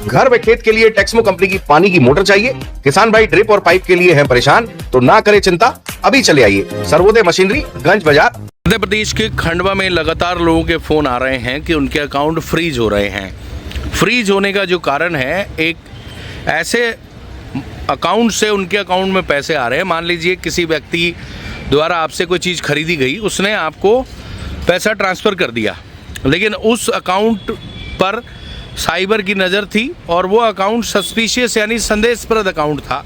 घर व खेत के लिए टेक्समो कंपनी की पानी की मोटर चाहिए? किसान भाई ड्रिप और पाइप के लिए हैं परेशान? तो ना करें चिंता, अभी चले आइए सर्वोदय मशीनरी, गंज बाजार। मध्य प्रदेश के खंडवा में लगातार लोगों के फोन आ रहे हैं कि उनके अकाउंट फ्रीज हो रहे हैं। फ्रीज होने का जो कारण है, एक ऐसे अकाउंट से उनके अकाउंट में पैसे आ रहे हैं। मान लीजिए किसी व्यक्ति द्वारा आपसे कोई चीज़ खरीदी गई, उसने आपको पैसा ट्रांसफ़र कर दिया, लेकिन उस अकाउंट पर साइबर की नज़र थी और वो अकाउंट सस्पिशियस यानी संदेशप्रद अकाउंट था।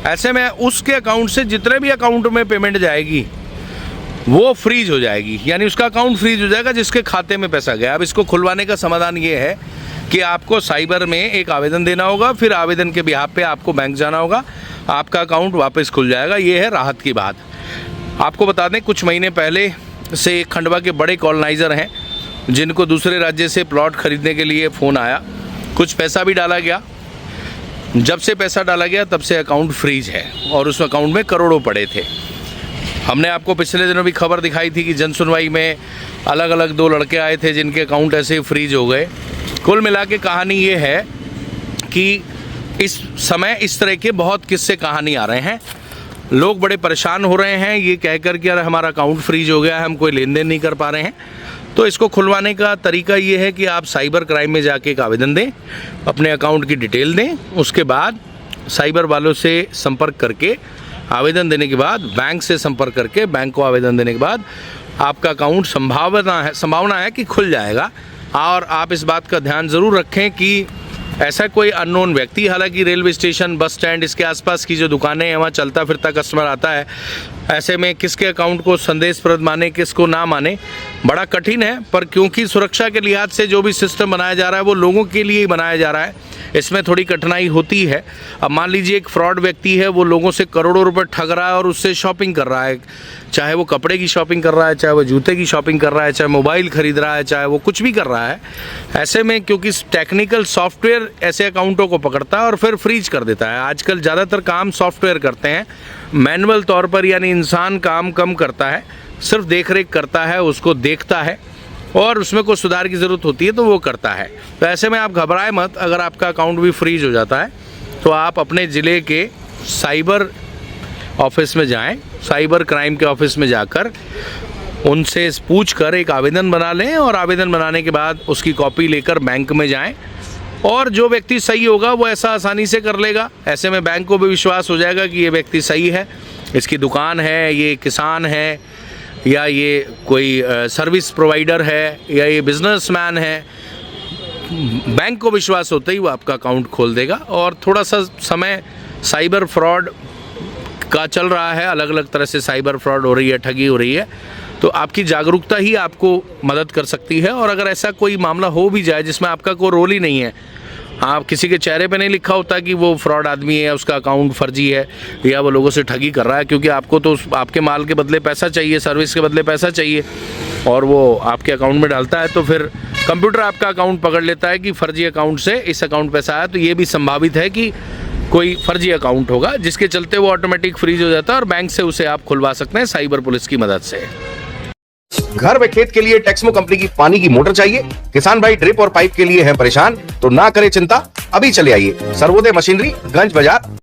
ऐसे में उसके अकाउंट से जितने भी अकाउंट में पेमेंट जाएगी वो फ्रीज हो जाएगी, यानी उसका अकाउंट फ्रीज हो जाएगा जिसके खाते में पैसा गया। अब इसको खुलवाने का समाधान ये है कि आपको साइबर में एक आवेदन देना होगा, फिर आवेदन के बिहाफ पे आपको बैंक जाना होगा, आपका अकाउंट वापस खुल जाएगा। ये है राहत की बात। आपको बता दें, कुछ महीने पहले से खंडवा के बड़े कॉलोनाइज़र हैं जिनको दूसरे राज्य से प्लॉट खरीदने के लिए फ़ोन आया, कुछ पैसा भी डाला गया। जब से पैसा डाला गया तब से अकाउंट फ्रीज है और उस अकाउंट में करोड़ों पड़े थे। हमने आपको पिछले दिनों भी खबर दिखाई थी कि जनसुनवाई में अलग अलग दो लड़के आए थे जिनके अकाउंट ऐसे ही फ्रीज हो गए। कुल मिला के कहानी ये है कि इस समय इस तरह के बहुत किस्से कहानी आ रहे हैं। लोग बड़े परेशान हो रहे हैं ये कहकर कि अरे हमारा अकाउंट फ्रीज हो गया है, हम कोई लेन देन नहीं कर पा रहे हैं। तो इसको खुलवाने का तरीका ये है कि आप साइबर क्राइम में जाके एक आवेदन दें, अपने अकाउंट की डिटेल दें, उसके बाद साइबर वालों से संपर्क करके आवेदन देने के बाद बैंक से संपर्क करके बैंक को आवेदन देने के बाद आपका अकाउंट संभावना है कि खुल जाएगा। और आप इस बात का ध्यान ज़रूर रखें कि ऐसा कोई अननोन व्यक्ति, हालांकि रेलवे स्टेशन, बस स्टैंड, इसके आसपास की जो दुकानें हैं वहाँ चलता फिरता कस्टमर आता है, ऐसे में किसके अकाउंट को संदेशप्रद माने किसको ना माने बड़ा कठिन है। पर क्योंकि सुरक्षा के लिहाज से जो भी सिस्टम बनाया जा रहा है वो लोगों के लिए ही बनाया जा रहा है, इसमें थोड़ी कठिनाई होती है। अब मान लीजिए एक फ्रॉड व्यक्ति है, वो लोगों से करोड़ों रुपए ठग रहा है और उससे शॉपिंग कर रहा है, चाहे वो कपड़े की शॉपिंग कर रहा है, चाहे वो जूते की शॉपिंग कर रहा है, चाहे मोबाइल खरीद रहा है, चाहे वो कुछ भी कर रहा है। ऐसे में क्योंकि टेक्निकल सॉफ्टवेयर ऐसे अकाउंटों को पकड़ता है और फिर फ्रीज कर देता है। आजकल ज़्यादातर काम सॉफ्टवेयर करते हैं, मैनुअल तौर पर, यानी इंसान काम कम करता है, सिर्फ देख रेख करता है, उसको देखता है और उसमें कोई सुधार की ज़रूरत होती है तो वो करता है। तो ऐसे में आप घबराए मत। अगर आपका अकाउंट भी फ्रीज हो जाता है तो आप अपने ज़िले के साइबर ऑफिस में जाएं, साइबर क्राइम के ऑफिस में जाकर उनसे पूछ कर एक आवेदन बना लें और आवेदन बनाने के बाद उसकी कॉपी लेकर बैंक में जाएं और जो व्यक्ति सही होगा वो ऐसा आसानी से कर लेगा। ऐसे में बैंक को भी विश्वास हो जाएगा कि ये व्यक्ति सही है, इसकी दुकान है, ये किसान है, या ये कोई सर्विस प्रोवाइडर है, या ये बिजनेसमैन है। बैंक को विश्वास होते ही वो आपका अकाउंट खोल देगा। और थोड़ा सा समय साइबर फ्रॉड का चल रहा है, अलग अलग तरह से साइबर फ्रॉड हो रही है, ठगी हो रही है, तो आपकी जागरूकता ही आपको मदद कर सकती है। और अगर ऐसा कोई मामला हो भी जाए जिसमें आपका कोई रोल ही नहीं है, आप किसी के चेहरे पे नहीं लिखा होता कि वो फ्रॉड आदमी है, उसका अकाउंट फर्जी है या वो लोगों से ठगी कर रहा है, क्योंकि आपको तो आपके माल के बदले पैसा चाहिए, सर्विस के बदले पैसा चाहिए, और वो आपके अकाउंट में डालता है तो फिर कंप्यूटर आपका अकाउंट पकड़ लेता है कि फर्जी अकाउंट से इस अकाउंट पैसा आया। तो ये भी संभावित है कि कोई फर्जी अकाउंट होगा जिसके चलते वो ऑटोमेटिक फ्रीज हो जाता है और बैंक से उसे आप खुलवा सकते हैं साइबर पुलिस की मदद से। घर व खेत के लिए टेक्समो कंपनी की पानी की मोटर चाहिए? किसान भाई ड्रिप और पाइप के लिए हैं परेशान? तो ना करें चिंता, अभी चले आइए सर्वोदय मशीनरी, गंज बाजार।